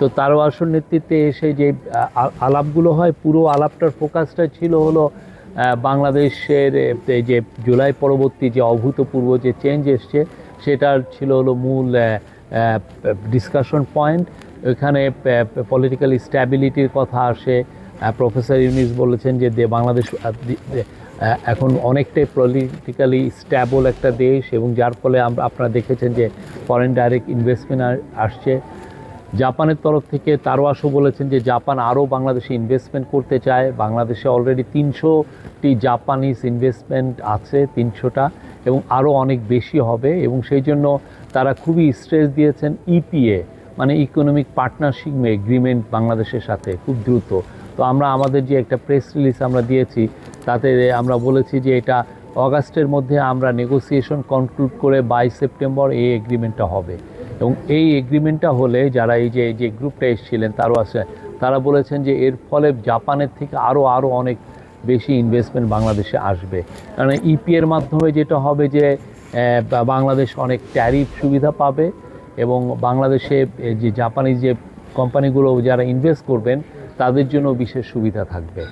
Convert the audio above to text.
তো তারওয়াসুর নেতৃত্বে এসে যে আলাপগুলো হয়, পুরো আলাপটার ফোকাসটা ছিল হলো বাংলাদেশের এই যে জুলাই পরবর্তী যে অভূতপূর্ব যে চেঞ্জ এসছে সেটার ছিল হলো মূল ডিসকাশন পয়েন্ট। এখানে পলিটিক্যাল স্ট্যাবিলিটির কথা আসে। প্রফেসর ইউনিস বলেছেন যে বাংলাদেশ এখন অনেকটাই পলিটিক্যালি স্ট্যাবল একটা দেশ, এবং যার ফলে আপনারা দেখেছেন যে ফরেন ডাইরেক্ট ইনভেস্টমেন্ট আসছে। জাপানের তরফ থেকে তারওয়াসও বলেছেন যে জাপান আরও বাংলাদেশে ইনভেস্টমেন্ট করতে চায়। বাংলাদেশে অলরেডি 300টি জাপানিজ ইনভেস্টমেন্ট আছে, 300টা, এবং আরও অনেক বেশি হবে। এবং সেই জন্য তারা খুবই স্ট্রেস দিয়েছেন ইপিএ মানে ইকোনমিক পার্টনারশিপ এগ্রিমেন্ট বাংলাদেশের সাথে খুব দ্রুত। তো আমরা আমাদের যে একটা প্রেস রিলিজ আমরা দিয়েছি তাতে আমরা বলেছি যে এটা অগাস্টের মধ্যে আমরা নেগোসিয়েশন কনক্লুড করে 22 সেপ্টেম্বর এই এগ্রিমেন্টটা হবে। এবং এই এগ্রিমেন্টটা হলে যারা এই যে গ্রুপটা এসেছিলেন তারও আছে, তারা বলেছেন যে এর ফলে জাপানের থেকে আরও অনেক বেশি ইনভেস্টমেন্ট বাংলাদেশে আসবে। কারণ ইপিএর মাধ্যমে যেটা হবে যে বাংলাদেশ অনেক ট্যারিফ সুবিধা পাবে, এবং বাংলাদেশে যে জাপানিজ যে কোম্পানিগুলো যারা ইনভেস্ট করবেন তাদের জন্য বিশেষ সুবিধা থাকবে।